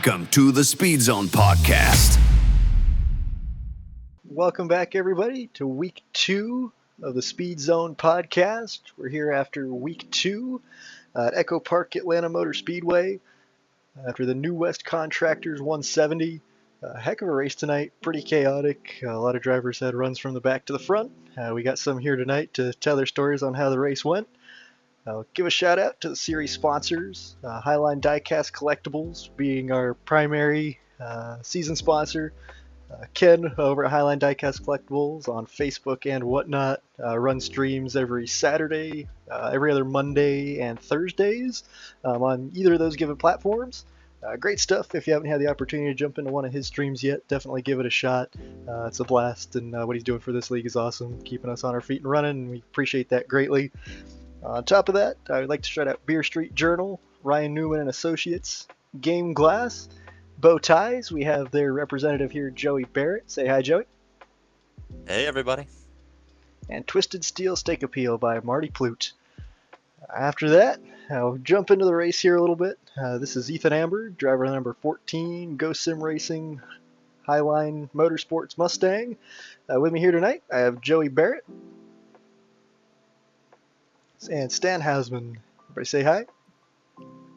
Welcome to the Speed Zone Podcast. Welcome back, everybody, to week 2 of the Speed Zone Podcast. We're here after week 2 at Echo Park Atlanta Motor Speedway after the NuWest Contractors 170. A heck of a race tonight, pretty chaotic. A lot of drivers had runs from the back to the front. We got some here tonight to tell their stories on how the race went. I'll give a shout out to the series sponsors, Highline Diecast Collectibles being our primary season sponsor. Ken over at Highline Diecast Collectibles on Facebook and whatnot runs streams every Saturday, every other Monday and Thursdays on either of those given platforms. Great stuff. If you haven't had the opportunity to jump into one of his streams yet, definitely give it a shot. It's a blast, and what he's doing for this league is awesome, keeping us on our feet and running, and we appreciate that greatly. On top of that, I would like to shout out Beer Street Journal, Ryan Newman and Associates, Game Glass, Bow Ties. We have their representative here, Joey Barrett. Say hi, Joey. Hey, everybody. And Twisted Steel Steak Appeal by Marty Plute. After that, I'll jump into the race here a little bit. This is Ethan Amber, driver number 14, Go Sim Racing Highline Motorsports Mustang. With me here tonight, I have Joey Barrett and Stan Hausman. Everybody say hi.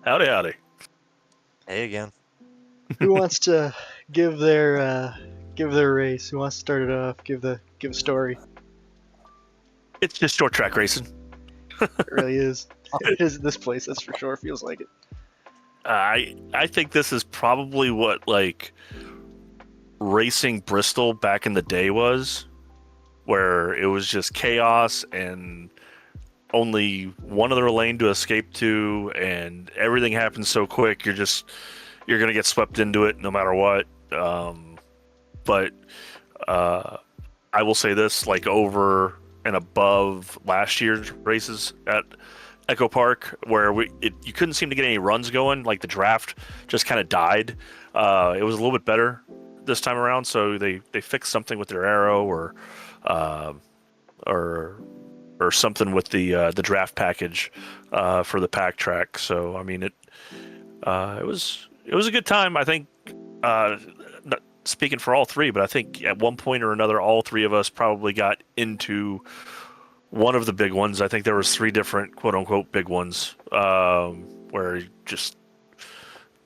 Howdy, howdy. Hey again. Who wants to give their race? Who wants to start it off? Give a story. It's just short track racing. It really is. It is this place, that's for sure. Feels like it. I think this is probably what like racing Bristol back in the day was, where it was just chaos and only one other lane to escape to, and everything happens so quick. You're gonna get swept into it no matter what. But I will say this: like over and above last year's races at Echo Park, where you couldn't seem to get any runs going. Like the draft just kind of died. It was a little bit better this time around, so they fixed something with their arrow or something with the draft package for the pack track. So I mean it was a good time. I think not speaking for all three, but I think at one point or another, all three of us probably got into one of the big ones. I think there was 3 different quote unquote big ones where just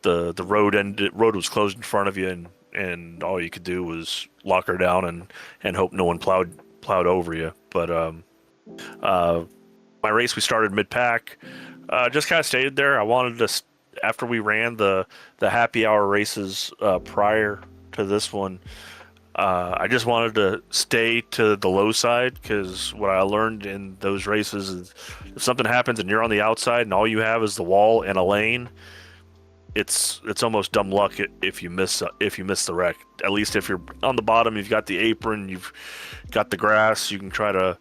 the road was closed in front of you, and all you could do was lock her down and hope no one plowed over you. But my race, we started mid-pack, just kind of stayed there. I wanted to, after we ran the happy hour races prior to this one, I just wanted to stay to the low side, because what I learned in those races is if something happens and you're on the outside and all you have is the wall and a lane, it's almost dumb luck if you miss the wreck. At least if you're on the bottom, you've got the apron, you've got the grass, you can try to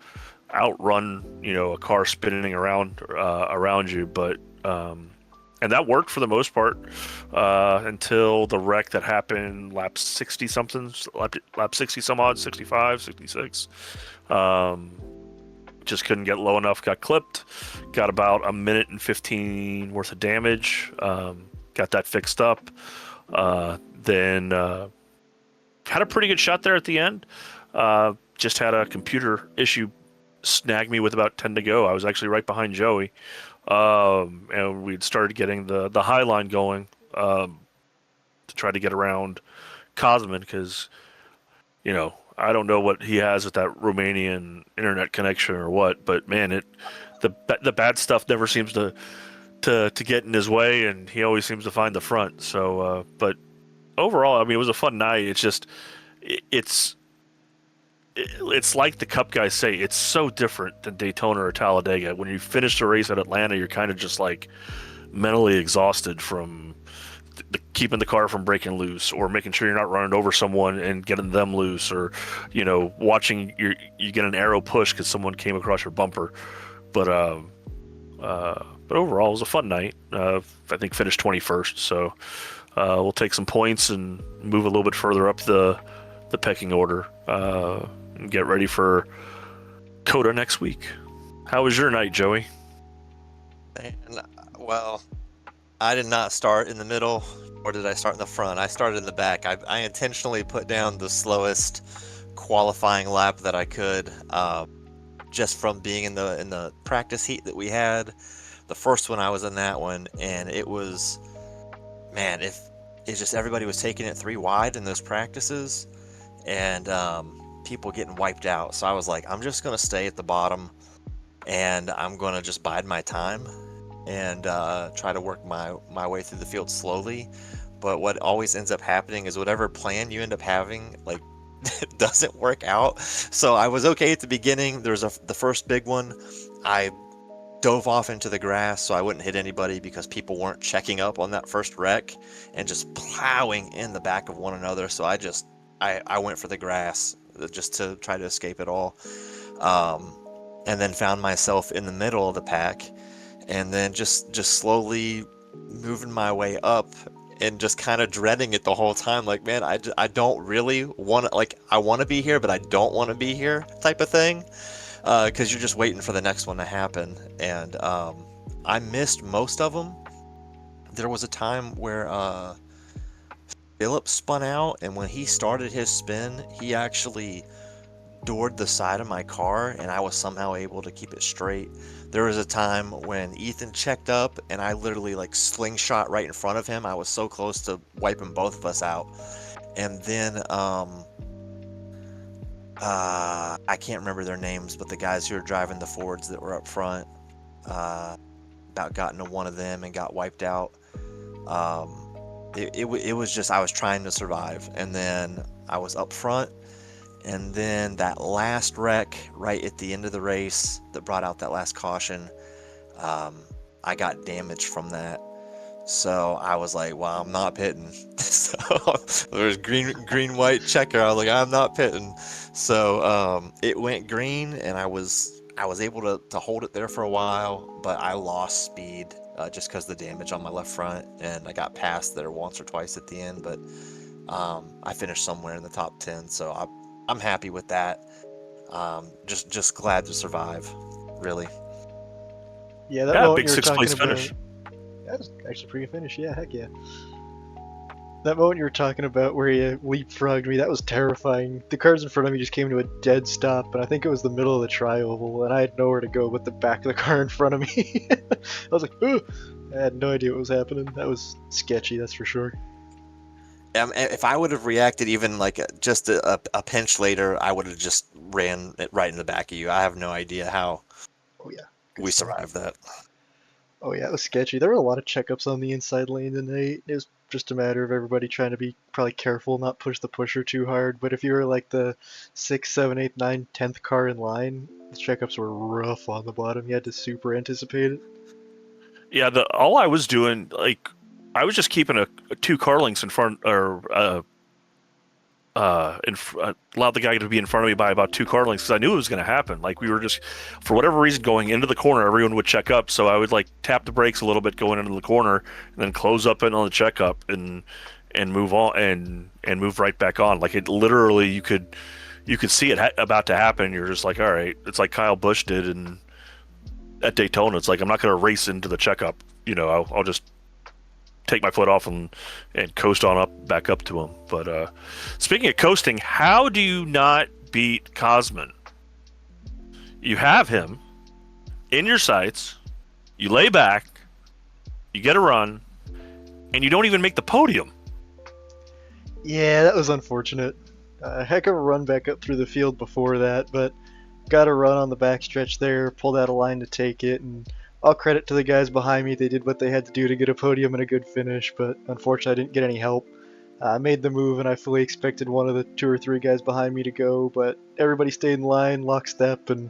outrun a car spinning around you. But and that worked for the most part until the wreck that happened lap 60 something, lap 60 some odd, 65, 66. Just couldn't get low enough, got clipped, got about a minute and 15 worth of damage. Got that fixed up. Then had a pretty good shot there at the end. Just had a computer issue snag me with about 10 to go. I was actually right behind Joey. And we'd started getting the high line going to try to get around Cosman, because I don't know what he has with that Romanian internet connection or what, but man, the bad stuff never seems to get in his way, and he always seems to find the front. So but overall, I mean, it was a fun night. It's just it's like the Cup guys say, it's so different than Daytona or Talladega. When you finish the race at Atlanta, you're kind of just like mentally exhausted from keeping the car from breaking loose, or making sure you're not running over someone and getting them loose, or watching you get an arrow push because someone came across your bumper. But overall, it was a fun night. I think finished 21st, so we'll take some points and move a little bit further up the pecking order. And get ready for COTA next week. How was your night, Joey? Well, I did not start in the middle. Or did I start in the front? I started in the back. I intentionally put down the slowest qualifying lap that I could, just from being in the practice heat that we had. The first one I was in that one, and it was, man, if it's just everybody was taking it 3 wide in those practices, and people getting wiped out. So I was like, I'm just gonna stay at the bottom, and I'm gonna just bide my time and try to work my way through the field slowly. But what always ends up happening is whatever plan you end up having, like, doesn't work out. So I was okay at the beginning. There's the first big one. I dove off into the grass so I wouldn't hit anybody because people weren't checking up on that first wreck and just plowing in the back of one another. So I went for the grass just to try to escape it all. And then found myself in the middle of the pack, and then just slowly moving my way up and just kind of dreading it the whole time. Like, man, I don't really want to, like, I want to be here, but I don't want to be here type of thing. Because you're just waiting for the next one to happen. And I missed most of them. There was a time where Philip spun out, and when he started his spin, he actually doored the side of my car, and I was somehow able to keep it straight. There was a time when Ethan checked up, and I literally like slingshot right in front of him. I was so close to wiping both of us out. And then I can't remember their names, but the guys who were driving the Fords that were up front, about got into one of them and got wiped out. It was just, I was trying to survive, and then I was up front. And then that last wreck right at the end of the race that brought out that last caution, I got damaged from that. So I was like, well, I'm not pitting. So there's green, white checker. I was like, I'm not pitting. So it went green, and I was able to hold it there for a while, but I lost speed just because of the damage on my left front, and I got past there once or twice at the end, but I finished somewhere in the top 10. So I'm happy with that. Just glad to survive, really. Yeah, that Yeah, moment big you were 6th talking place about, finish. that was actually pretty good finish. Yeah, heck yeah. That moment you were talking about where you leapfrogged me, that was terrifying. The cars in front of me just came to a dead stop, and I think it was the middle of the tri-oval, and I had nowhere to go but the back of the car in front of me. I was like, ooh! I had no idea what was happening. That was sketchy, that's for sure. If I would have reacted even like just a pinch later, I would have just ran it right in the back of you. I have no idea how Oh yeah. we survived that. Oh yeah, it was sketchy. There were a lot of checkups on the inside lane tonight. It was just a matter of everybody trying to be probably careful, not push the pusher too hard. But if you were like the 6th, 7th, 8th, 9th, 10th car in line, the checkups were rough on the bottom. You had to super anticipate it. Yeah, all I was doing, like, I was just keeping a 2 car lengths in front, or allowed the guy to be in front of me by about 2 car lengths because I knew it was going to happen. Like, we were just, for whatever reason, going into the corner, everyone would check up, so I would like tap the brakes a little bit going into the corner, and then close up in on the checkup and move on and move right back on. Like, it literally, you could see it about to happen. You're just like, all right, it's like Kyle Busch did at Daytona. It's like, I'm not going to race into the checkup. You know, I'll just take my foot off and coast on back up to him. But speaking of coasting, how do you not beat Cosman? You have him in your sights, you lay back, you get a run, and you don't even make the podium. Yeah, that was unfortunate. Heck of a run back up through the field before that, but got a run on the backstretch there, pulled out a line to take it, and all credit to the guys behind me. They did what they had to do to get a podium and a good finish, but unfortunately I didn't get any help. I made the move, and I fully expected one of the 2 or 3 guys behind me to go, but everybody stayed in line, lockstep, and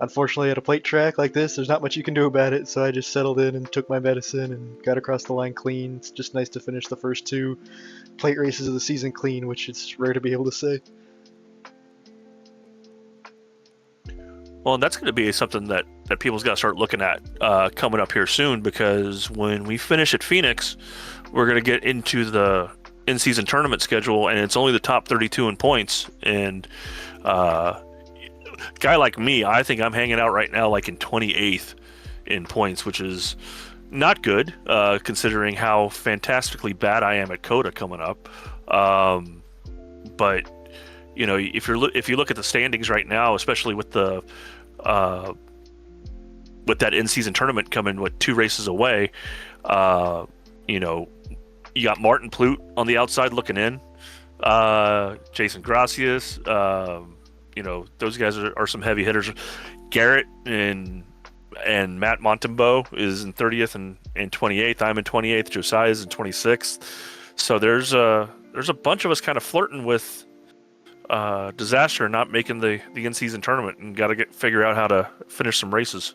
unfortunately at a plate track like this, there's not much you can do about it, so I just settled in and took my medicine and got across the line clean. It's just nice to finish the first 2 plate races of the season clean, which it's rare to be able to say. Well, that's going to be something that people's got to start looking at coming up here soon, because when we finish at Phoenix, we're going to get into the in-season tournament schedule, and it's only the top 32 in points. And guy like me, I think I'm hanging out right now like in 28th in points, which is not good, considering how fantastically bad I am at COTA coming up. But if you look at the standings right now, especially with the with that in-season tournament coming 2 races away, you got Martin Plute on the outside looking in, Jason Gracias, those guys are some heavy hitters. Garrett and Matt Montembeau is in 30th and 28th. I'm in 28th. Josiah's in 26th. So there's a bunch of us kind of flirting with disaster, not making the in-season tournament, and got to figure out how to finish some races.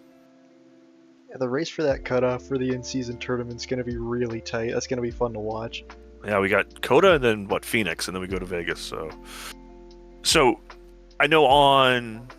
Yeah, the race for that cutoff for the in-season tournament's going to be really tight. That's going to be fun to watch. Yeah, we got COTA and then Phoenix, and then we go to Vegas. So I know on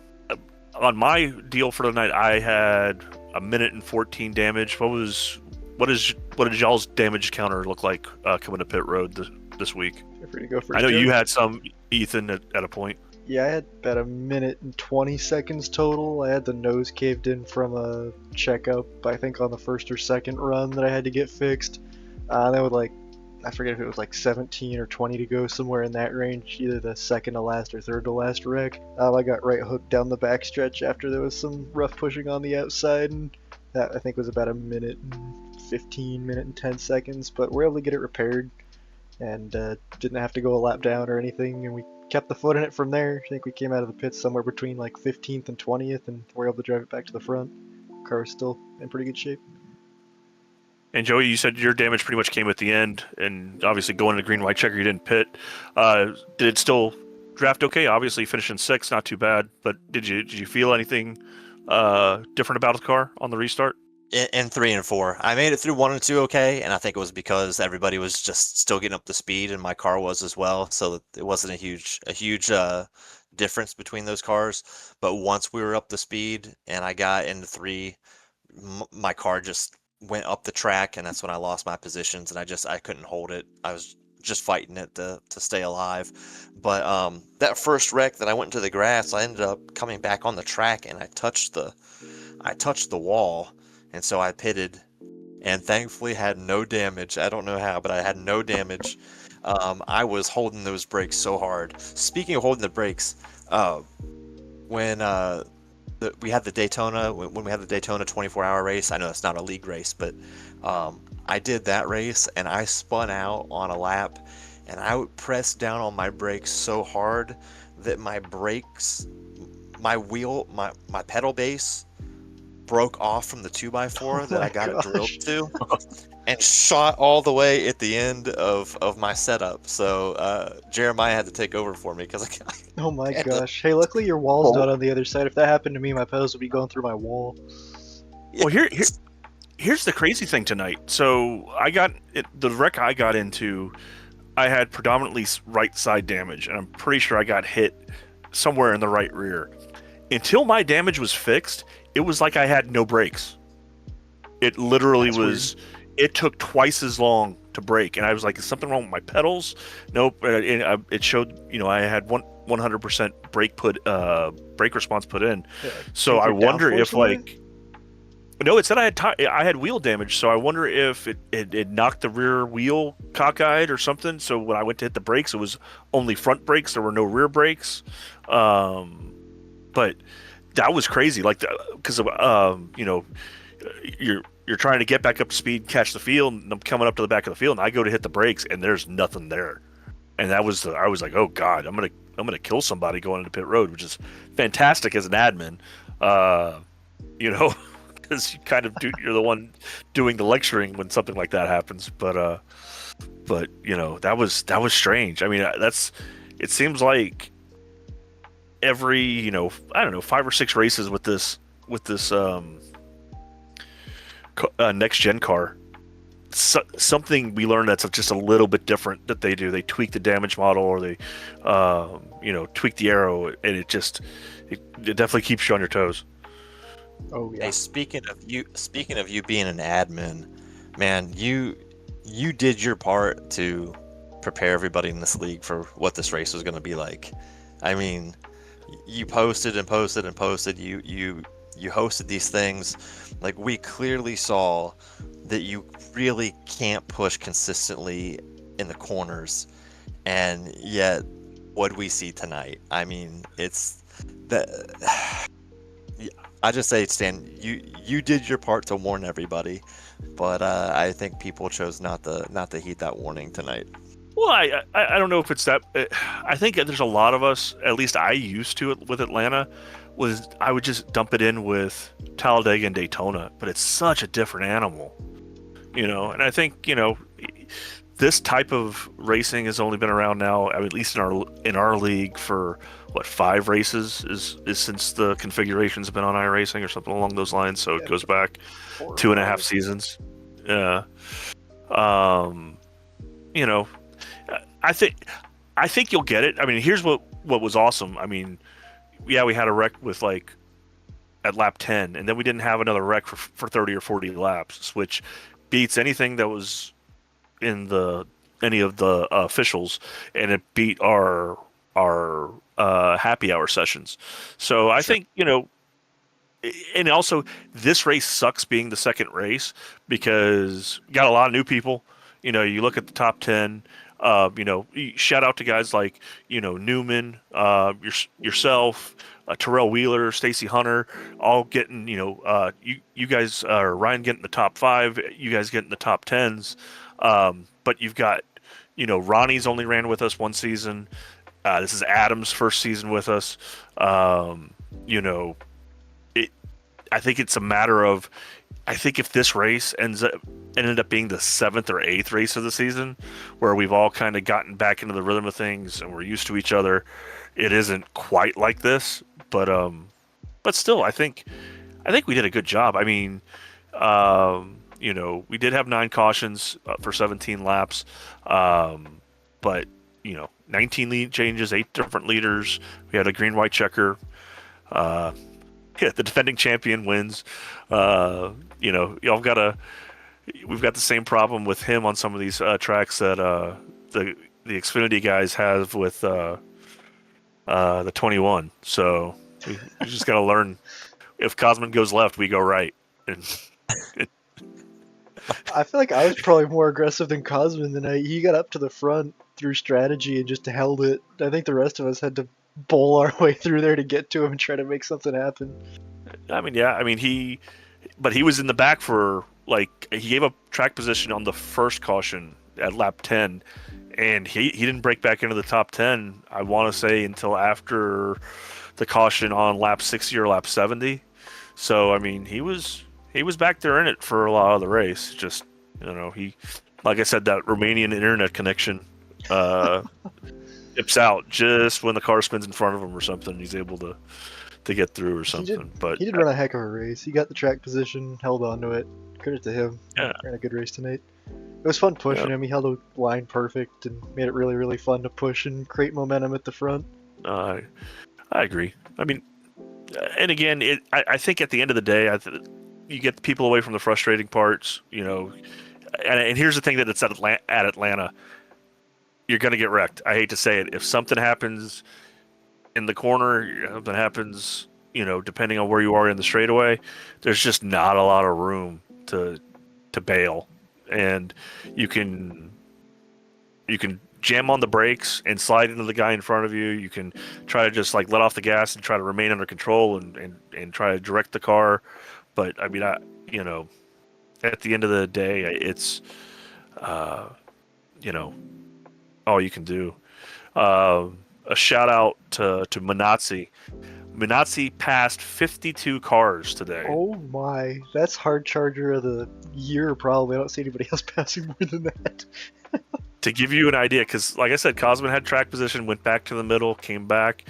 my deal for the night, I had 1:14 damage. What did y'all's damage counter look like coming to pit road this week? Feel free to go first. I know Joe. you had some, Ethan, at a point. Yeah, I had about 1:20 total. I had the nose caved in from a checkup, I think on the first or second run that I had to get fixed. Then with I forget if it was 17 or 20 to go, somewhere in that range, either the second to last or third to last wreck. I got right hooked down the backstretch after there was some rough pushing on the outside, and that I think was about 1:10 seconds, but we're able to get it repaired and didn't have to go a lap down or anything, and we kept the foot in it from there. I think we came out of the pits somewhere between 15th and 20th, and we're able to drive it back to the front. Car's still in pretty good shape. And Joey, you said your damage pretty much came at the end, and obviously going to green white checker, you didn't pit. Did it still draft okay? Obviously finishing 6th, not too bad. But did you feel anything different about the car on the restart? In 3 and 4, I made it through 1 and 2 okay, and I think it was because everybody was just still getting up to speed, and my car was as well. So it wasn't a huge difference between those cars. But once we were up to speed and I got into 3, my car just went up the track, and that's when I lost my positions, and I couldn't hold it. I was just fighting it to stay alive. But that first wreck that I went into the grass, I ended up coming back on the track, and I touched the wall, and so I pitted, and thankfully had no damage. I don't know how, but I had no damage. I was holding those brakes so hard. Speaking of holding the brakes, when we had the Daytona, when we had the Daytona 24-hour race. I know it's not a league race, but I did that race, and I spun out on a lap, and I would press down on my brakes so hard that my pedal base broke off from the 2x4 that I got it drilled to, and shot all the way at the end of my setup. So Jeremiah had to take over for me because oh my gosh. Hey, luckily your wall's not on the other side. If that happened to me, my pedals would be going through my wall. Well, here's the crazy thing tonight. So the wreck I got into, I had predominantly right side damage, and I'm pretty sure I got hit somewhere in the right rear. Until my damage was fixed, it was like I had no brakes. It literally was. Weird. It took twice as long to brake, and I was like, "Is something wrong with my pedals?" Nope. It showed, I had 100% brake response put in. Yeah. So I wonder if no, it said I had wheel damage. So I wonder if it knocked the rear wheel cockeyed or something. So when I went to hit the brakes, it was only front brakes. There were no rear brakes. But that was crazy. Because you're trying to get back up to speed, catch the field, and I'm coming up to the back of the field, and I go to hit the brakes, and there's nothing there. And I was like, oh God, I'm gonna kill somebody going into pit road, which is fantastic as an admin, because you kind of you're the one doing the lecturing when something like that happens. But that was strange. I mean, it seems like every I don't know 5 or 6 races with this next gen car, something we learned that's just a little bit different that they do. They tweak the damage model, or they tweak the aero, and it definitely keeps you on your toes. Oh yeah. Hey, speaking of you being an admin, man, you did your part to prepare everybody in this league for what this race was going to be like. I mean, you posted and posted and posted. You hosted these things. Like, we clearly saw that you really can't push consistently in the corners, and yet what we see tonight, I mean, it's that. I just say, Stan, you did your part to warn everybody, but I think people chose not to heed that warning tonight. Well, I don't know if it's that. I think there's a lot of us. At least I used to it with Atlanta. Was I would just dump it in with Talladega and Daytona, but it's such a different animal, And I think this type of racing has only been around now, I mean, at least in our league, for what, 5 races is since the configurations have been on iRacing or something along those lines. So it goes back 2.5 seasons. Yeah. You know, I think you'll get it. I mean, here's what was awesome. I mean, yeah, we had a wreck with at lap 10, and then we didn't have another wreck for 30 or 40 laps, which beats anything that was in any of the officials, and it beat our happy hour sessions. So I think, and also this race sucks being the second race because you got a lot of new people. You look at the top 10. Shout out to guys like Newman, yourself, Terrell Wheeler, Stacy Hunter, all getting you guys, Ryan getting the top 5, you guys getting the top 10s. But you've got Ronnie's only ran with us one season. This is Adam's first season with us. I think it's a matter of, I think if this race ended up being the 7th or 8th race of the season, where we've all kind of gotten back into the rhythm of things and we're used to each other, it isn't quite like this. But still, I think we did a good job. I mean, we did have 9 cautions for 17 laps, but 19 lead changes, 8 different leaders. We had a green-white checker. The defending champion wins. We've got the same problem with him on some of these tracks that the Xfinity guys have with the 21. So we just got to learn. If Cosman goes left, we go right. And I feel like I was probably more aggressive than Cosman tonight. He got up to the front through strategy and just held it. I think the rest of us had to bowl our way through there to get to him and try to make something happen. I mean, yeah. I mean, he was in the back for he gave up track position on the first caution at lap 10, and he didn't break back into the top 10, I want to say, until after the caution on lap 60 or lap 70. So, I mean, he was back there in it for a lot of the race. Just, he, like I said, that Romanian internet connection dips out just when the car spins in front of him or something. He's able to get through or something. He did run a heck of a race. He got the track position, held on to it. Credit to him. Yeah. Ran a good race tonight. It was fun pushing him. He held a line perfect and made it really, really fun to push and create momentum at the front. I agree. I mean, and again, I think at the end of the day, you get people away from the frustrating parts, and here's the thing that it's at Atlanta. You're going to get wrecked. I hate to say it. If something happens in the corner, something happens, depending on where you are in the straightaway, there's just not a lot of room to bail. And you can jam on the brakes and slide into the guy in front of you. You can try to just let off the gas and try to remain under control and try to direct the car. But I mean, at the end of the day, it's, all you can do. A shout out to Minazzi. Minazzi passed 52 cars today. Oh my, that's hard charger of the year probably. I don't see anybody else passing more than that. To give you an idea, because like I said, Cosman had track position, went back to the middle, came back.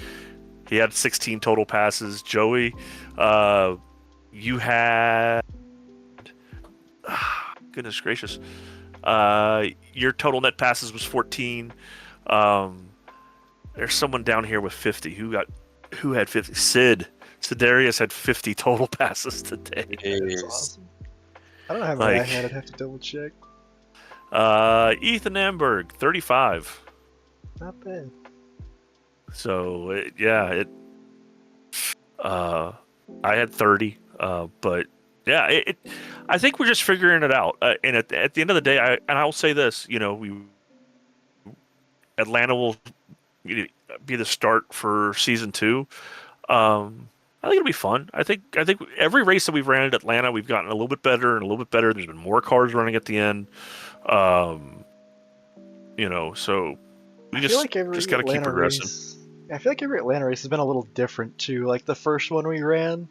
He had 16 total passes. Joey, you had... goodness gracious. Your total net passes was 14. There's someone down here with 50. Who had 50? Sidarius had 50 total passes today. That's awesome. I don't have my hand. I'd have to double check. Ethan Amberg, 35. Not bad. So I had 30. But yeah, I think we're just figuring it out. And at the end of the day, I'll say this, Atlanta will be the start for season 2. I think it'll be fun. I think every race that we've ran at Atlanta, we've gotten a little bit better and a little bit better. There's been more cars running at the end. So we just got to keep progressing. I feel like every Atlanta race has been a little different too. Like the first one we ran,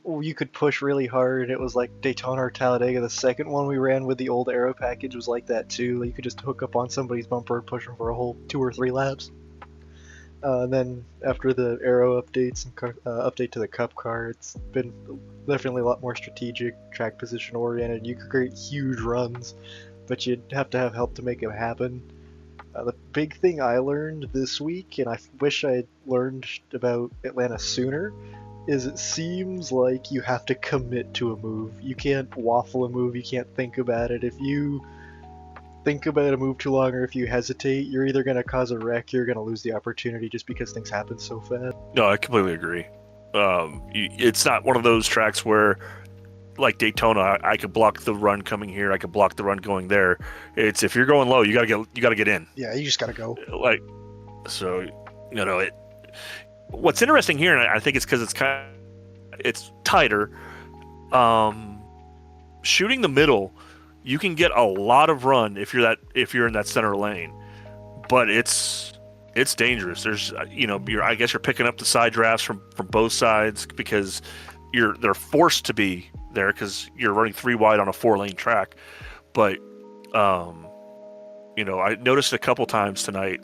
you could push really hard. It was like Daytona or Talladega. The second one we ran with the old aero package was like that too. You could just hook up on somebody's bumper and push them for a whole 2 or 3 laps. And then after the aero updates and update to the Cup car, it's been definitely a lot more strategic, track position oriented. You could create huge runs, but you'd have to have help to make it happen. The big thing I learned this week, and I wish I had learned about Atlanta sooner, is it seems like you have to commit to a move. You can't waffle a move, you can't think about it. If you think about a move too long, or if you hesitate, you're either going to cause a wreck, you're going to lose the opportunity just because things happen so fast. No, I completely agree. It's not one of those tracks where, like Daytona, I could block the run coming here, I could block the run going there. It's if you're going low, you gotta get in. Yeah, you just gotta go. What's interesting here, and I think it's because it's tighter. Shooting the middle, you can get a lot of run if you're in that center lane, but it's dangerous. There's I guess you're picking up the side drafts from both sides because they're forced to be there because you're running 3 wide on a 4-lane track. But I noticed a couple times tonight,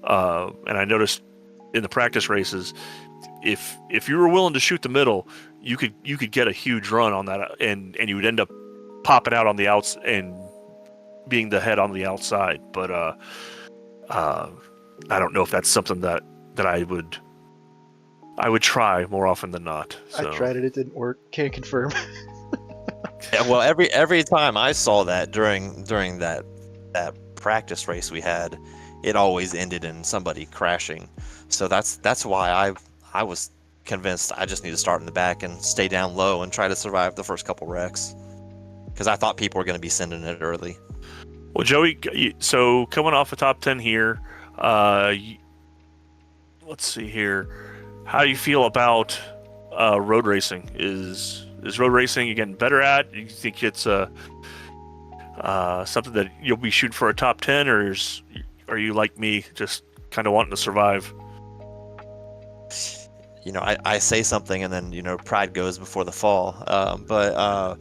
and I noticed in the practice races, if you were willing to shoot the middle, you could get a huge run on that, and you would end up popping out on the outs and being the head on the outside. But I don't know if that's something that I would try more often than not. So. I tried it didn't work. Can't confirm. Yeah, well, every time I saw that during that practice race we had, it always ended in somebody crashing. So that's why I was convinced I just need to start in the back and stay down low and try to survive the first couple wrecks, because I thought people were going to be sending it early. Well, Joey, so coming off a top 10 here, let's see here. How do you feel about road racing? Is road racing you getting better at? Do you think it's something that you'll be shooting for a top 10, or are you like me, just kind of wanting to survive? I say something and then pride goes before the fall. But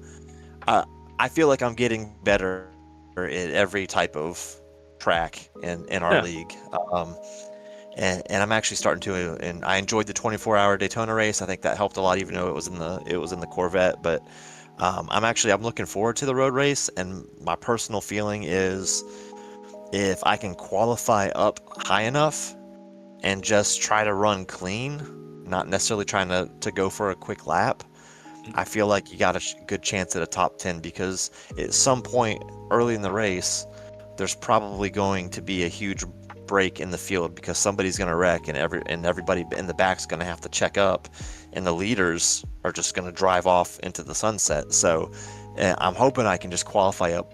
I feel like I'm getting better at every type of track in our league. And I'm actually starting to, and I enjoyed the 24-hour Daytona race. I think that helped a lot, even though it was in the Corvette. But I'm looking forward to the road race, and my personal feeling is if I can qualify up high enough and just try to run clean, not necessarily trying to go for a quick lap, I feel like you got a good chance at a top 10, because at some point early in the race, there's probably going to be a huge break in the field because somebody's going to wreck, and everybody in the back's going to have to check up, and the leaders are just going to drive off into the sunset. So I'm hoping I can just qualify up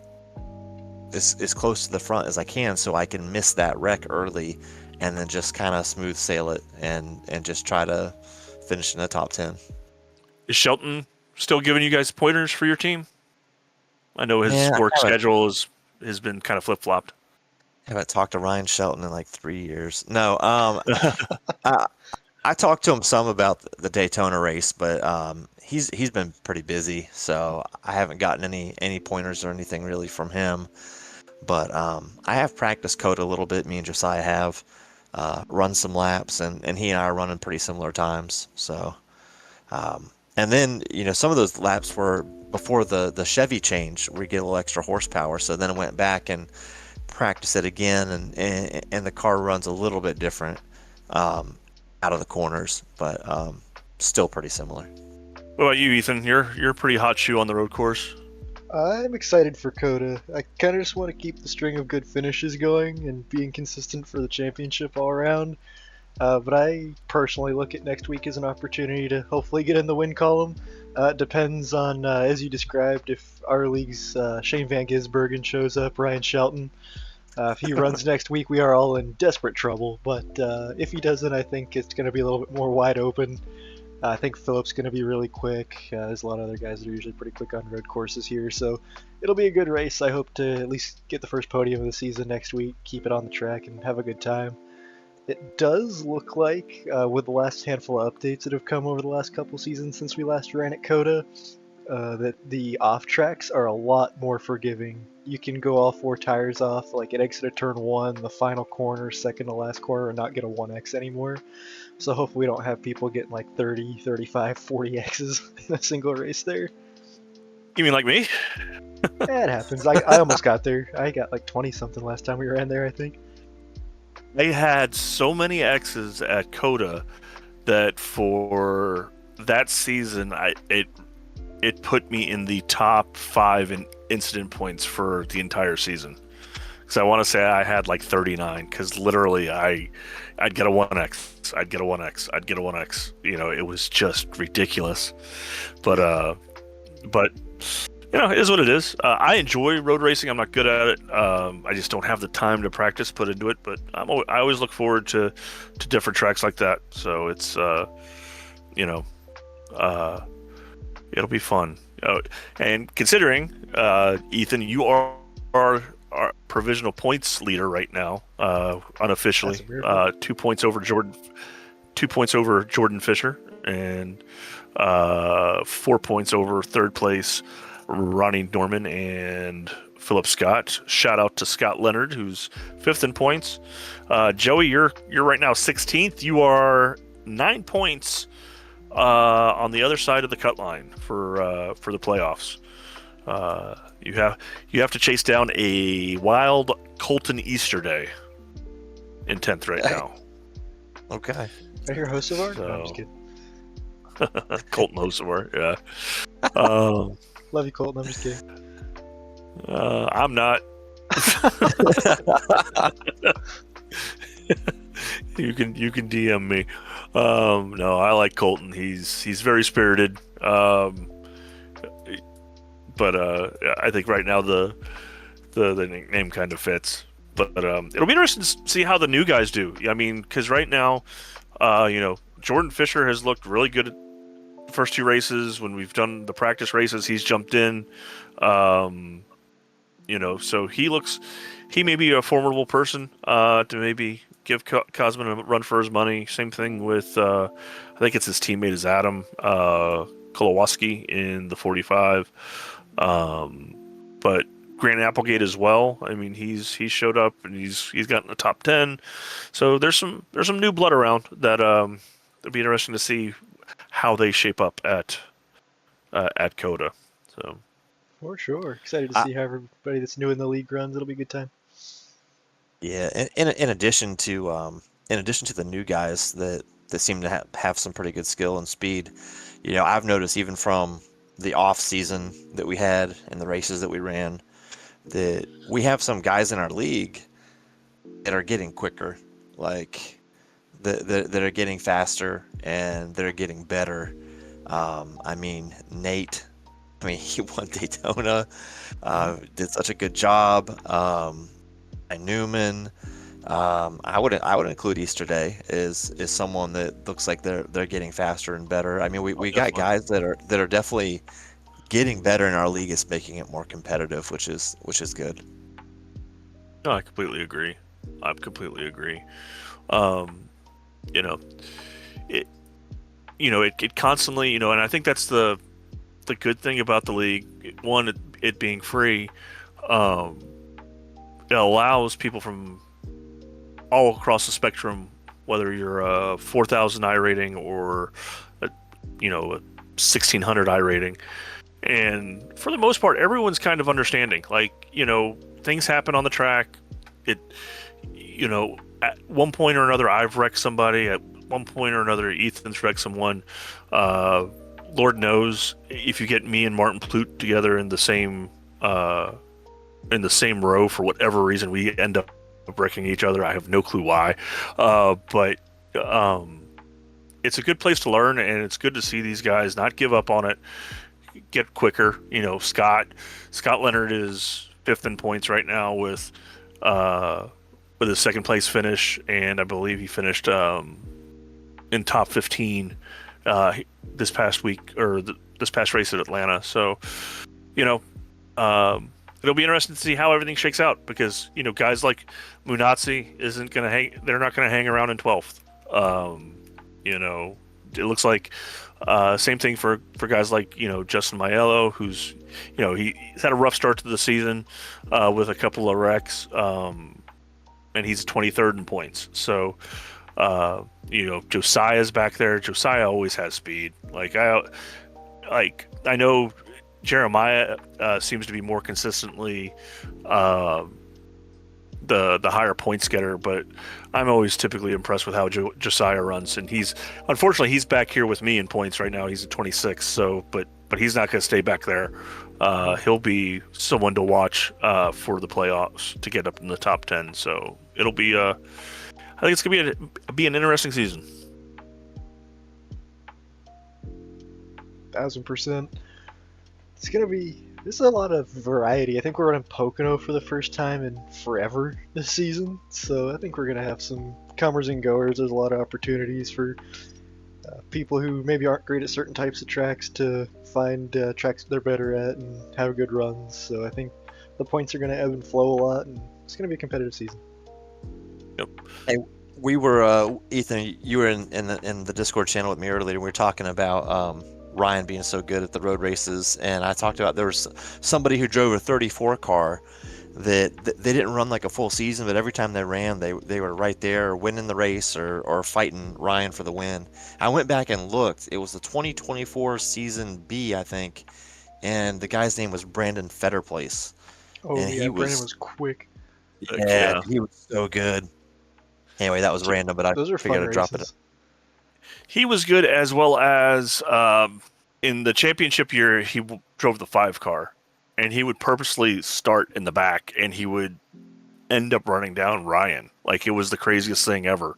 as close to the front as I can, so I can miss that wreck early and then just kind of smooth sail it and just try to finish in the top 10. Is Shelton still giving you guys pointers for your team? I know his work schedule has been kind of flip-flopped. I haven't talked to Ryan Shelton in like 3 years. No, I talked to him some about the Daytona race, but he's been pretty busy, so I haven't gotten any pointers or anything really from him. But I have practiced COTA a little bit. Me and Josiah have run some laps, and he and I are running pretty similar times. So, and then some of those laps were before the Chevy change, where we get a little extra horsepower. So then I went back and practice it again, and the car runs a little bit different out of the corners, but still pretty similar. What about you, Ethan? You're a pretty hot shoe on the road course. I'm excited for COTA. I kind of just want to keep the string of good finishes going and being consistent for the championship all around. But I personally look at next week as an opportunity to hopefully get in the win column. It depends on, as you described, if our league's Shane Van Gisbergen shows up, Ryan Shelton. If he runs next week, we are all in desperate trouble. But if he doesn't, I think it's going to be a little bit more wide open. I think Phillip's going to be really quick. There's a lot of other guys that are usually pretty quick on road courses here, so it'll be a good race. I hope to at least get the first podium of the season next week, keep it on the track, and have a good time. It does look like, with the last handful of updates that have come over the last couple seasons since we last ran at COTA, that the off tracks are a lot more forgiving. You can go all 4 tires off, like at exit of turn 1, the final corner, second to last corner, and not get a 1x anymore. So hopefully we don't have people getting like 30, 35, 40 X's in a single race there. You mean like me? Yeah, it happens. I almost got there. I got like 20 something last time we ran there, I think. I had so many X's at COTA that for that season, it put me in the top 5 in incident points for the entire season. Because I want to say I had like 39. Because literally, I'd get a 1x, I'd get a 1x, I'd get a 1x. You know, it was just ridiculous. But you know, it is what it is. I enjoy road racing. I'm not good at it. I just don't have the time to practice, put into it. But I always look forward to different tracks like that. So it's, you know, it'll be fun. And considering, Ethan, you are our provisional points leader right now, unofficially. 2 points over Jordan. 2 points over Jordan Fisher, and 4 points over third place Ronnie Norman and Philip Scott. Shout out to Scott Leonard, who's 5th in points. Joey, you're right now 16th. You are 9 points on the other side of the cut line for the playoffs. You have to chase down a wild Colton Easter Day in 10th right now. Okay. Right here, Hocevar? No, I'm just kidding. Colton Hocevar, yeah. Love you, Colton. I'm just kidding. I'm not. You can DM me. No, I like Colton. He's very spirited. But I think right now the name kind of fits. But it'll be interesting to see how the new guys do. I mean, because right now, you know, Jordan Fisher has looked really good at the first 2 races. When we've done the practice races, he's jumped in. You know, so he may be a formidable person to maybe give Cosman a run for his money. Same thing with, I think it's his teammate is Adam Kolowaski in the 45. But Grant Applegate as well. I mean, he's showed up and he's gotten the top 10. So there's some new blood around that it'll be interesting to see how they shape up at COTA. So For sure. Excited to see how everybody that's new in the league runs. It'll be a good time. Yeah, in addition to the new guys that seem to have some pretty good skill and speed, you know, I've noticed even from the off season that we had and the races that we ran, that we have some guys in our league that are getting quicker, like that are getting faster and they're getting better. I mean, Nate. I mean, he won Daytona, did such a good job. Newman, I would include Easter Day is someone that looks like they're getting faster and better. I mean, we got guys that are definitely getting better in our league. Is making it more competitive, which is good. No, I completely agree. You know, it constantly, you know, and I think that's the good thing about the league. One, it being free. It allows people from all across the spectrum, whether you're a 4,000 I rating or a 1,600 I rating, and for the most part, everyone's kind of understanding. Like, you know, things happen on the track. At one point or another, I've wrecked somebody. At one point or another, Ethan's wrecked someone. Lord knows if you get me and Martin Plute together in the same row, for whatever reason, we end up wrecking each other. I have no clue why. But it's a good place to learn, and it's good to see these guys not give up on it, get quicker. Scott Leonard is 5th in points right now with his second place finish, and I believe he finished in top 15 this past week, or this past race at Atlanta. So, it'll be interesting to see how everything shakes out, because guys like Munatsi isn't going to hang. They're not going to hang around in 12th. It looks like same thing for guys like Justin Maiello, who's he's had a rough start to the season with a couple of wrecks, and he's 23rd in points. So Josiah's back there. Josiah always has speed. I know Jeremiah seems to be more consistently the higher points getter, but I'm always typically impressed with how Josiah runs, and he's back here with me in points right now. He's at 26, so but he's not going to stay back there. He'll be someone to watch for the playoffs to get up in the top 10. So it'll be I think it's going to be an interesting season. 1000%. There's a lot of variety. I think we're running Pocono for the first time in forever this season, so I think we're going to have some comers and goers. There's a lot of opportunities for people who maybe aren't great at certain types of tracks to find tracks they're better at and have good runs. So I think the points are going to ebb and flow a lot, and it's going to be a competitive season. Yep. Hey, we were Ethan. You were in the Discord channel with me earlier. We were talking about Ryan being so good at the road races, and I talked about there was somebody who drove a 34 car that they didn't run like a full season, but every time they ran, they were right there winning the race or fighting Ryan for the win. I went back and looked. It was the 2024 season B, I think, and the guy's name was Brandon Fetterplace. Oh, and yeah, Brandon was quick. Yeah, he was so good. Anyway, that was random, but I figured I'd drop it. He was good, as well as in the championship year, he drove the 5 car, and he would purposely start in the back, and he would end up running down Ryan. Like, it was the craziest thing ever.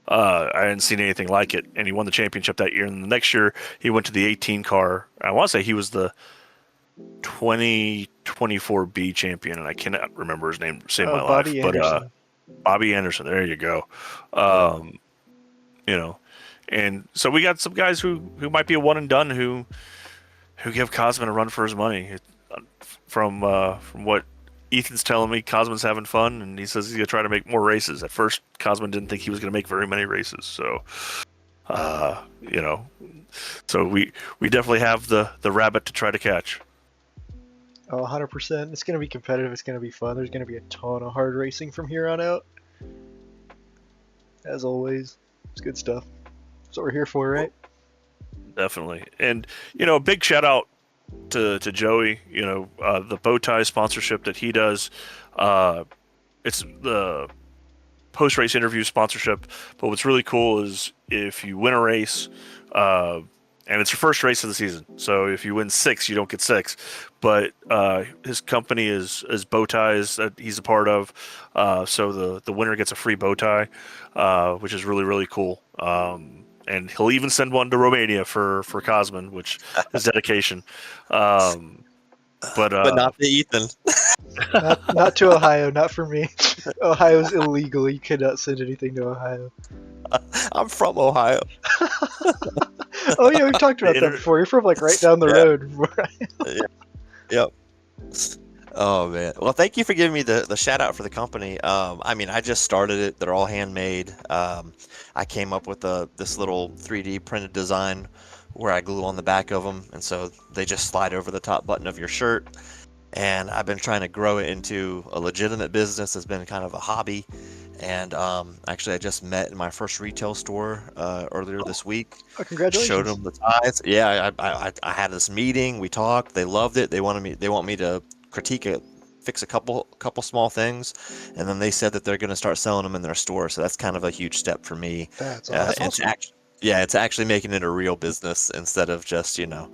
I hadn't seen anything like it, and he won the championship that year. And the next year, he went to the 18 car. I want to say he was the 2024 B champion, and I cannot remember his name to save my life. Anderson. But Bobby Anderson, there you go. And so we got some guys who might be a one and done who give Cosman a run for his money. From what Ethan's telling me, Cosman's having fun, and he says he's gonna try to make more races. At first, Cosman didn't think he was gonna make very many races, so so we definitely have the rabbit to try to catch. Oh, 100%. It's gonna be competitive. It's gonna be fun. There's gonna be a ton of hard racing from here on out. As always, it's good stuff. That's what we're here for, right? Definitely. And, a big shout out to Joey, the bow tie sponsorship that he does. It's the post-race interview sponsorship. But what's really cool is if you win a race, and it's your first race of the season. So if you win 6, you don't get 6. But his company is bow ties that he's a part of. So the winner gets a free bow tie, which is really, really cool. And he'll even send one to Romania for Cosman, which is dedication. But not to Ethan. not to Ohio, not for me. Ohio's illegal. You cannot send anything to Ohio. I'm from Ohio. Oh yeah, we've talked about that before. You're from right down the road. Yep. Oh man. Well, thank you for giving me the shout out for the company. I just started it. They're all handmade. I came up with this little 3D printed design where I glue on the back of them, and so they just slide over the top button of your shirt. And I've been trying to grow it into a legitimate business. It's been kind of a hobby. And actually, I just met in my first retail store earlier this week. Oh, congratulations! Showed them the ties. Yeah, I had this meeting. We talked. They loved it. They want me to critique it, fix a couple small things, and then they said that they're going to start selling them in their store. So that's kind of a huge step for me. That's awesome. It's actually making it a real business instead of just a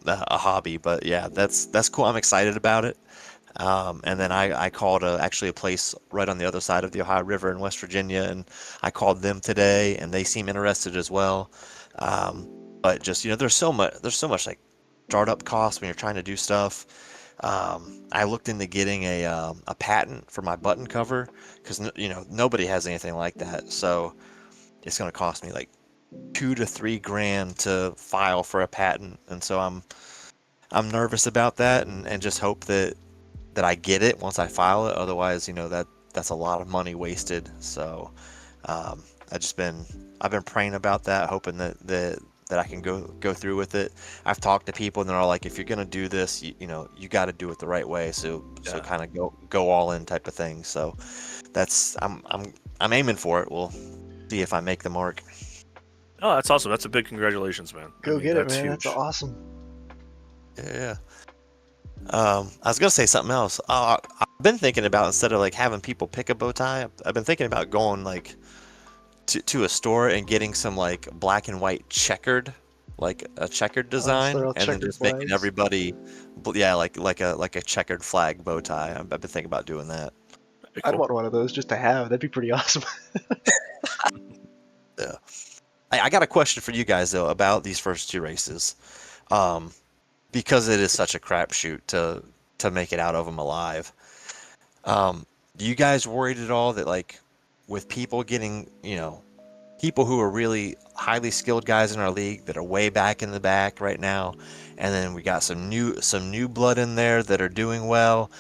hobby. But yeah, that's cool. I'm excited about it. And then I called actually a place right on the other side of the Ohio River in West Virginia, and I called them today, and they seem interested as well. But just, there's so much like startup costs when you're trying to do stuff. I looked into getting a patent for my button cover because nobody has anything like that. So it's going to cost me like 2 to 3 grand to file for a patent, and so I'm nervous about that, and just hope that I get it once I file it. Otherwise, that's a lot of money wasted. So I've been praying about that, hoping that I can go through with it. I've talked to people, and they're all like, if you're gonna do this, you got to do it the right way. So kind of go all in type of thing. So that's I'm aiming for it. We'll see if I make the mark. Oh, that's awesome. That's a big congratulations, man. Go get it, man. Huge. That's awesome. Yeah. I was gonna say something else. I've been thinking about, instead of like having people pick a bow tie, I've been thinking about going like to a store and getting some like black and white checkered, like a checkered design, they're all and then checkered just making flags. everybody, yeah, like a checkered flag bow tie. I've been thinking about doing that. I'd want one of those just to have. That'd be pretty awesome. Yeah. I got a question for you guys though about these first 2 races, because it is such a crapshoot to make it out of them alive. Do you guys worried at all that, like, with people getting, people who are really highly skilled guys in our league that are way back in the back right now, and then we got some new blood in there that are doing well?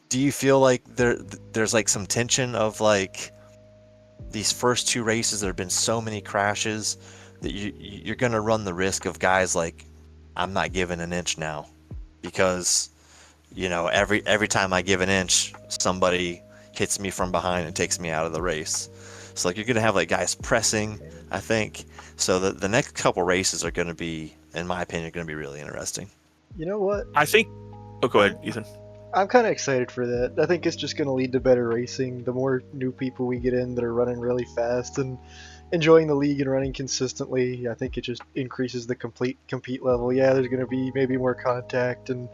Do you feel like there's like some tension of like these first 2 races, there have been so many crashes that you're going to run the risk of guys like, I'm not giving an inch now, because every time I give an inch, somebody hits me from behind and takes me out of the race. So like, you're going to have like guys pressing, I think. So the next couple races are going to be, in my opinion, going to be really interesting. You know what? I think. Oh, go ahead, Ethan. I'm kind of excited for that. I think it's just going to lead to better racing. The more new people we get in that are running really fast and enjoying the league and running consistently, I think it just increases the compete level. Yeah, there's going to be maybe more contact, and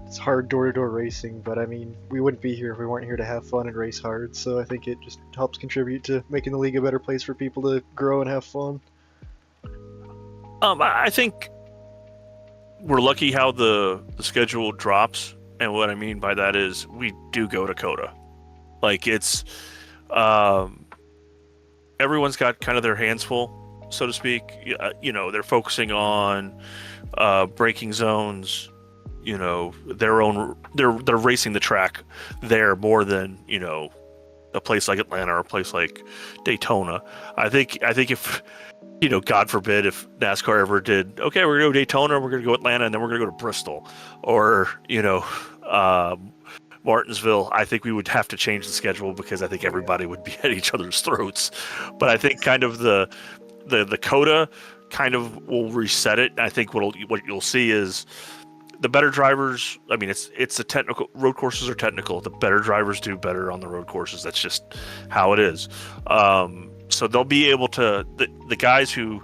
it's hard door-to-door racing, but I mean, we wouldn't be here if we weren't here to have fun and race hard. So I think it just helps contribute to making the league a better place for people to grow and have fun. I think we're lucky how the schedule drops. And what I mean by that is we do go to COTA. Like, it's everyone's got kind of their hands full, so to speak. They're focusing on braking zones. They're racing the track there more than a place like Atlanta or a place like Daytona. I think if God forbid if NASCAR ever did, okay, we're gonna go Daytona, we're gonna go Atlanta, and then we're gonna go to Bristol, or Martinsville, I think we would have to change the schedule, because I think everybody would be at each other's throats. But I think kind of the COTA kind of will reset it. I think what you'll see is the better drivers. I mean, it's a technical, road courses are technical. The better drivers do better on the road courses. That's just how it is. So they'll be able to, the guys who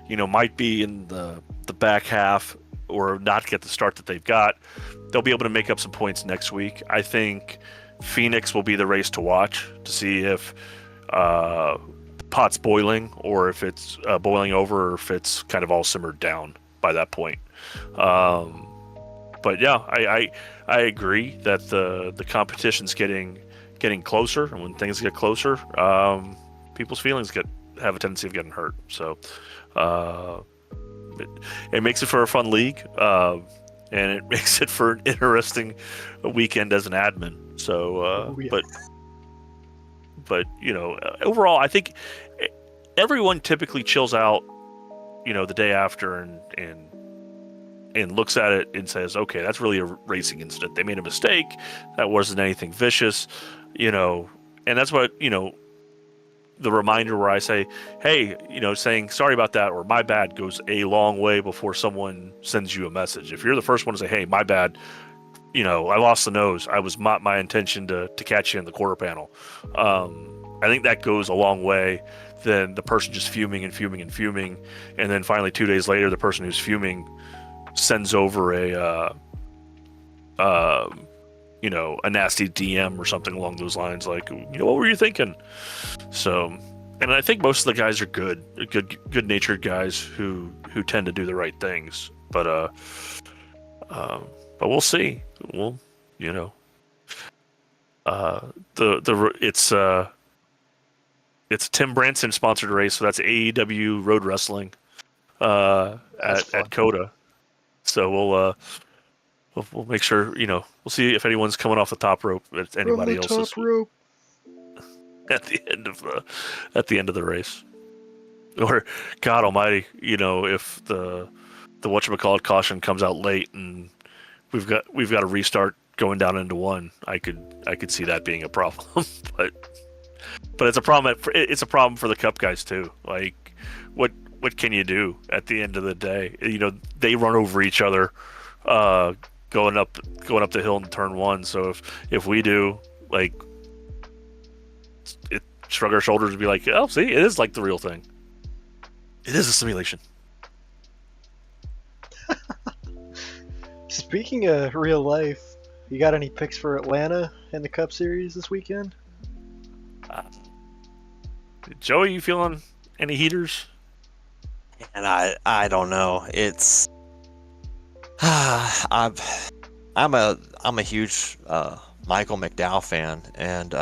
might be in the back half or not get the start that they've got, they'll be able to make up some points next week. I think Phoenix will be the race to watch to see if pot's boiling, or if it's boiling over, or if it's kind of all simmered down by that point. But yeah, I agree that the competition's getting closer, and when things get closer, people's feelings have a tendency of getting hurt. So it makes it for a fun league, and it makes it for an interesting weekend as an admin. So, yeah. but overall, I think everyone typically chills out, the day after and looks at it and says, okay, that's really a racing incident. They made a mistake. That wasn't anything vicious, and that's what, the reminder where I say, hey, saying sorry about that or my bad goes a long way before someone sends you a message. If you're the first one to say, hey, my bad, I lost the nose. I was not my intention to catch you in the quarter panel. I think that goes a long way than the person just fuming. And then finally 2 days later, the person who's fuming sends over you know, a nasty DM or something along those lines, like, you know, what were you thinking? So, and I think most of the guys are good-natured guys who tend to do the right things. But we'll see. We'll, you know, it's Tim Branson sponsored race, so that's AEW Road Wrestling at COTA. So we'll make sure, you know, we'll see if anyone's coming off the top rope at anybody From the else's top rope. at the end of the race. Or God Almighty, you know, if the whatchamacallit caution comes out late and we've got to restart going down into one, I could see that being a problem. but it's a problem for the Cup guys too. Like, what can you do at the end of the day? You know, they run over each other going up the hill in turn one. So if we do, like, shrug our shoulders and be like, oh, see, it is like the real thing. It is a simulation. Speaking of real life, you got any picks for Atlanta in the Cup Series this weekend? Joey, you feeling any heaters? And I don't know. It's I'm a huge Michael McDowell fan, and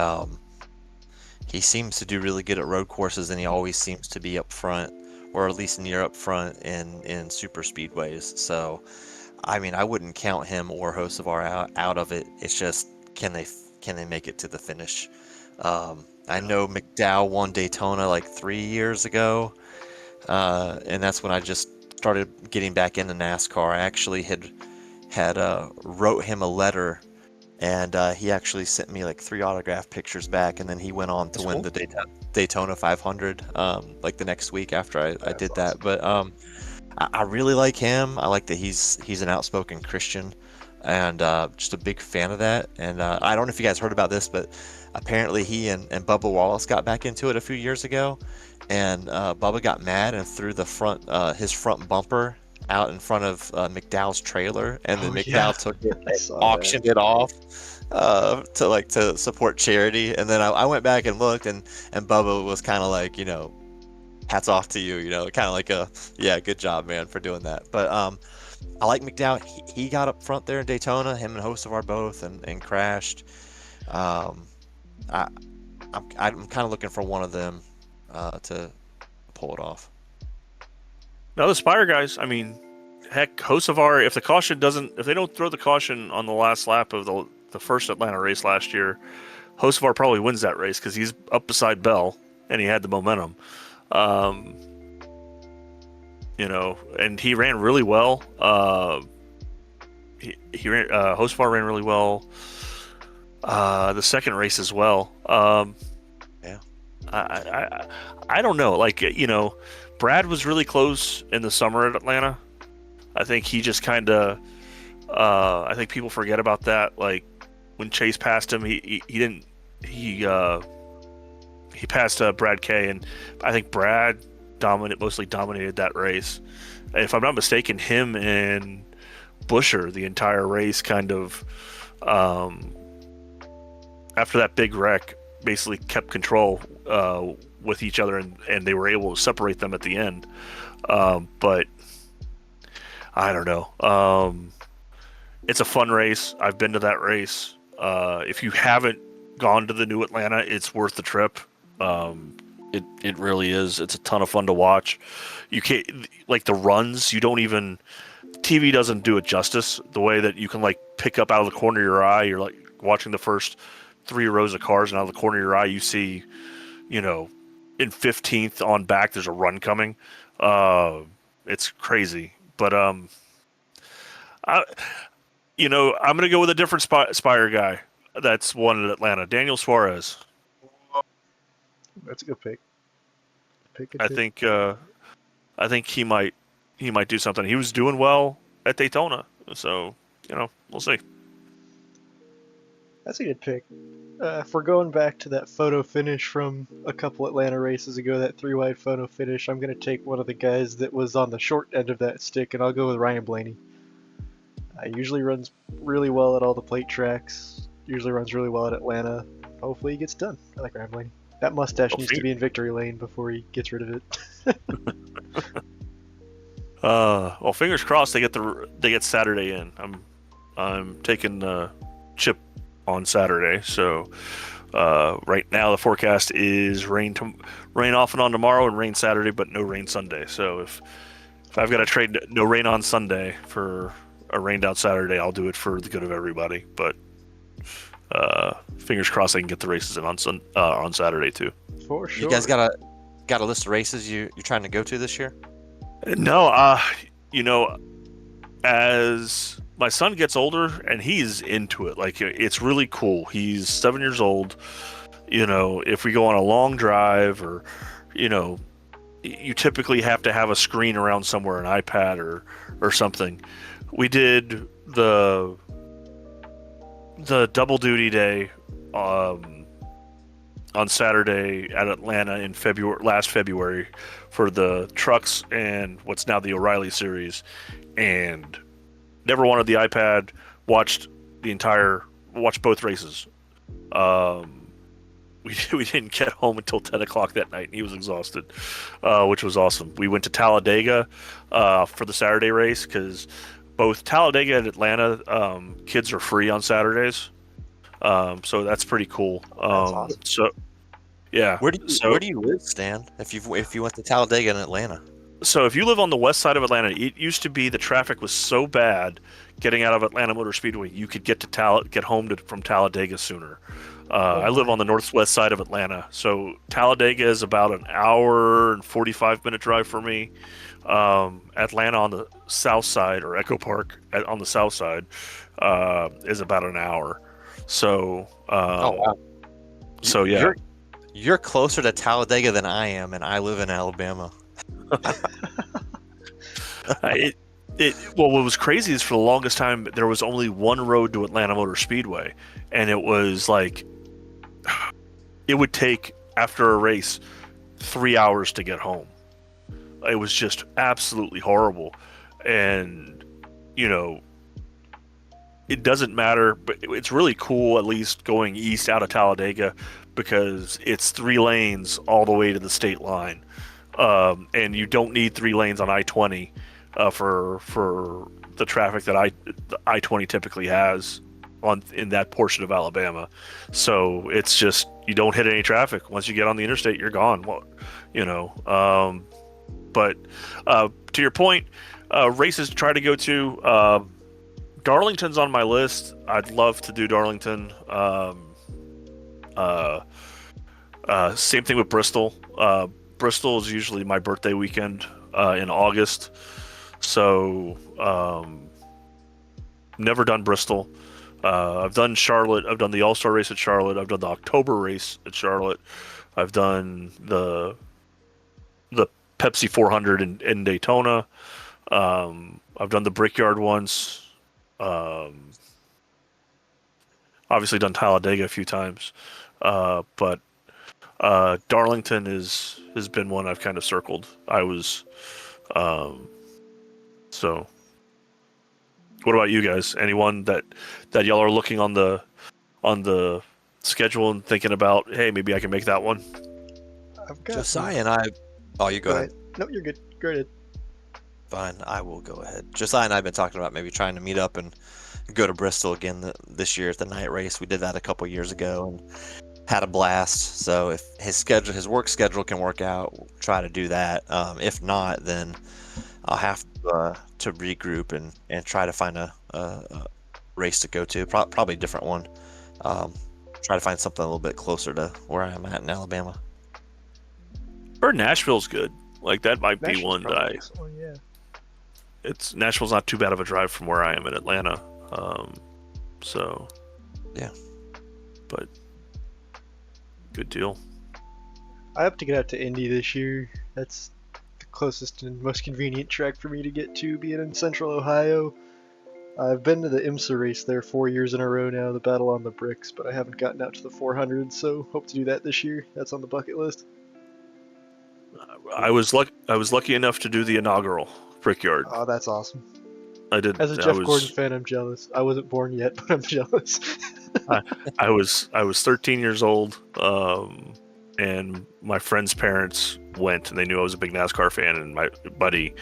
he seems to do really good at road courses, and he always seems to be up front, or at least near up front in super speedways. So, I mean, I wouldn't count him or Hocevar out of it. It's just, can they make it to the finish? I know McDowell won Daytona like 3 years ago, and that's when I just started getting back into NASCAR. I actually had wrote him a letter, and he actually sent me like 3 autograph pictures back, and then he went on to win the Daytona 500 like the next week after I did that. But I really like him. I like that he's an outspoken Christian, and just a big fan of that. And I don't know if you guys heard about this, but apparently he and Bubba Wallace got back into it a few years ago, and Bubba got mad and threw his front bumper out in front of McDowell's trailer, and then McDowell took it and auctioned it off to support charity. And then I went back and looked, and Bubba was kind of like, you know, hats off to you, you know, kind of like good job, man, for doing that. But I like McDowell. He got up front there in Daytona, him and Hocevar both, and crashed. I'm kind of looking for one of them to pull it off. Now the Spire guys, I mean, heck, Hocevar, if they don't throw the caution on the last lap of the first Atlanta race last year, Hocevar probably wins that race because he's up beside Bell and he had the momentum. You know, and he ran really well. Hocevar ran really well. The second race as well. Yeah. I don't know. Like, you know, Brad was really close in the summer at Atlanta. I think he just kind of. I think people forget about that. Like, when Chase passed him, he didn't. He passed Brad K, and I think Brad mostly dominated that race. And if I'm not mistaken, him and Busher the entire race kind of. After that big wreck, basically kept control with each other, and they were able to separate them at the end. But I don't know. It's a fun race. I've been to that race. If you haven't gone to the new Atlanta, it's worth the trip. It really is. It's a ton of fun to watch. You can't, like, the runs, you don't even, TV doesn't do it justice. The way that you can, like, pick up out of the corner of your eye, you're like watching the first 3 rows of cars, and out of the corner of your eye you see, you know, in 15th on back there's a run coming. It's crazy. But I'm gonna go with a different Spire guy that's won at Atlanta, Daniel Suarez. That's a good pick. I think he might do something. He was doing well at Daytona, so, you know, we'll see. That's a good pick. If we're going back to that photo finish from a couple Atlanta races ago, that 3-wide photo finish, I'm going to take one of the guys that was on the short end of that stick, and I'll go with Ryan Blaney. Usually runs really well at all the plate tracks. Usually runs really well at Atlanta. Hopefully he gets done. I like Ryan Blaney. That mustache needs to be in victory lane before he gets rid of it. Well, fingers crossed they get Saturday in. I'm taking Chip on Saturday, so right now the forecast is rain off and on tomorrow and rain Saturday, but no rain Sunday. So if I've got to trade no rain on Sunday for a rained out Saturday, I'll do it for the good of everybody. But fingers crossed I can get the races in on Saturday too. For sure. You guys got a list of races you're trying to go to this year? No, as my son gets older and he's into it, like it's really cool. He's 7 years old. If we go on a long drive or, you typically have to have a screen around somewhere, an iPad or something. We did the double duty day on Saturday at Atlanta in last February for the trucks and what's now the O'Reilly series, and never wanted the iPad. Watched both races. We didn't get home until 10 o'clock that night, and he was exhausted, which was awesome. We went to Talladega for the Saturday race because both Talladega and Atlanta kids are free on Saturdays, so that's pretty cool. That's awesome. So, yeah. Where do you live, Stan? If you went to Talladega and Atlanta? So if you live on the west side of Atlanta, it used to be the traffic was so bad getting out of Atlanta Motor Speedway, you could get home from Talladega sooner. I live on the northwest side of Atlanta, so Talladega is about an hour and 45-minute drive for me. Atlanta on the south side, or Echo Park on the south side, is about an hour. So, wow. So yeah, you're closer to Talladega than I am, and I live in Alabama. Well, what was crazy is for the longest time there was only one road to Atlanta Motor Speedway, and it was like it would take after a race 3 hours to get home. It was just absolutely horrible, and it doesn't matter, but it's really cool at least going east out of Talladega because it's 3 lanes all the way to the state line, and you don't need 3 lanes on I-20 for the traffic that I-20 typically has in that portion of Alabama. So it's just you don't hit any traffic. Once you get on the interstate, you're gone. Well, but to your point, races to try to go to. Darlington's on my list. I'd love to do Darlington. Same thing with Bristol. Bristol is usually my birthday weekend in August. So never done Bristol. I've done Charlotte. I've done the All-Star race at Charlotte. I've done the October race at Charlotte. I've done the Pepsi 400 in Daytona. I've done the Brickyard once. Obviously done Talladega a few times. But Darlington has been one I've kind of circled. So what about you guys? Anyone that y'all are looking on the schedule and thinking about, hey, maybe I can make that one? I've got Josiah and I. Oh, you go ahead. No, you're good. Go ahead. Fine, I will go ahead. Josiah and I have been talking about maybe trying to meet up and go to Bristol again this year at the night race. We did that a couple years ago and had a blast. So if his work schedule can work out, we'll try to do that. If not, then I'll have to regroup and try to find a race to go to. Probably a different one. Try to find something a little bit closer to where I'm at in Alabama. Or Nashville's good. Like that might be one that Nashville's not too bad of a drive from where I am in Atlanta. So yeah, but good deal. I have to get out to Indy this year. That's the closest and most convenient track for me to get to, being in Central Ohio. I've been to the IMSA race there 4 years in a row now, the Battle on the Bricks, but I haven't gotten out to the 400, so hope to do that this year. That's on the bucket list. I was lucky enough to do the inaugural Brickyard. Oh, that's awesome. I did. As a Jeff Gordon fan, I'm jealous. I wasn't born yet, but I'm jealous. I was 13 years old, and my friend's parents went, and they knew I was a big NASCAR fan, and my buddy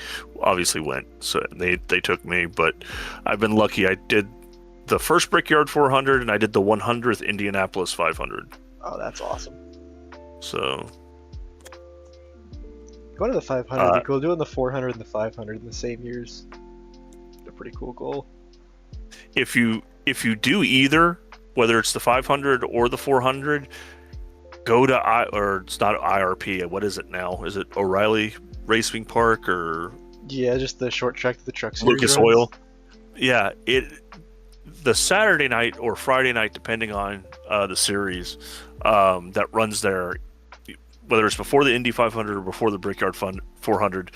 obviously went, so they took me. But I've been lucky. I did the first Brickyard 400, and I did the 100th Indianapolis 500. Oh, that's awesome. So going to the 500 would be cool. Doing the 400 and the 500 in the same years, a pretty cool goal. If you do either, whether it's the 500 or the 400, go to or it's not IRP. What is it now? Is it O'Reilly Racing Park or? Yeah, just the short track that the Truck Series Lucas runs. Oil. Yeah, the Saturday night or Friday night, depending on the series that runs there, whether it's before the Indy 500 or before the Brickyard 400,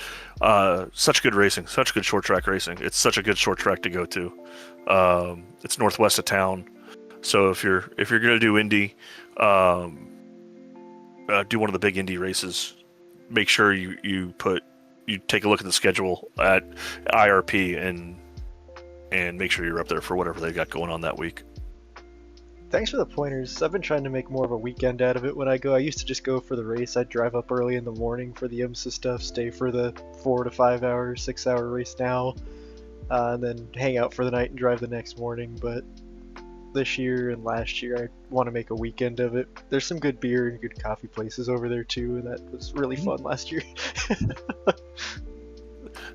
such good racing, such good short track racing. It's such a good short track to go to. It's northwest of town, so if you're gonna do Indy, do one of the big Indy races. Make sure you take a look at the schedule at IRP and make sure you're up there for whatever they got going on that week. Thanks for the pointers. I've been trying to make more of a weekend out of it when I go. I used to just go for the race. I'd drive up early in the morning for the IMSA stuff, stay for the 4 to 5 hour, 6 hour race now, and then hang out for the night and drive the next morning. But this year and last year, I want to make a weekend of it. There's some good beer and good coffee places over there too, and that was really fun last year.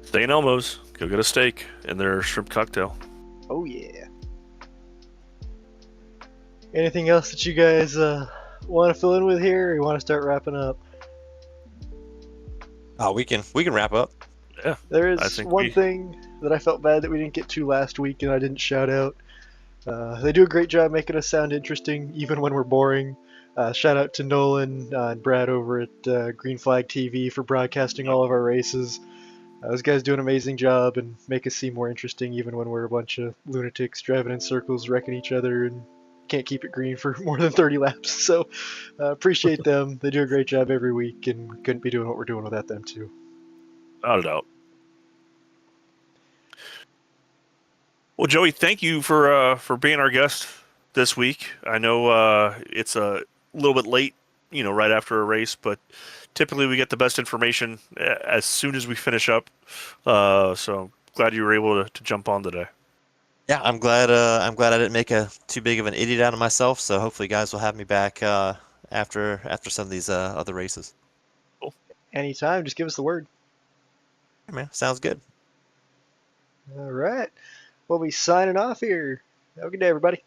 Stay in Elmo's, go get a steak and their shrimp cocktail. Oh yeah. Anything else that you guys want to fill in with here, or you want to start wrapping up? Oh, we can wrap up. Yeah. There is one thing that I felt bad that we didn't get to last week, and I didn't shout out. They do a great job making us sound interesting, even when we're boring. Shout out to Nolan and Brad over at Green Flag TV for broadcasting all of our races. Those guys do an amazing job and make us seem more interesting, even when we're a bunch of lunatics driving in circles, wrecking each other, and can't keep it green for more than 30 laps. So appreciate them. They do a great job every week, and we couldn't be doing what we're doing without them too. Not a doubt. Well, Joey, thank you for being our guest this week. I know it's a little bit late, right after a race, but typically we get the best information as soon as we finish up. So glad you were able to jump on today. Yeah, I'm glad I didn't make too big of an idiot out of myself. So hopefully, guys will have me back after some of these other races. Cool. Anytime, just give us the word. Yeah, man, sounds good. All right. We'll be signing off here. Have a good day, everybody.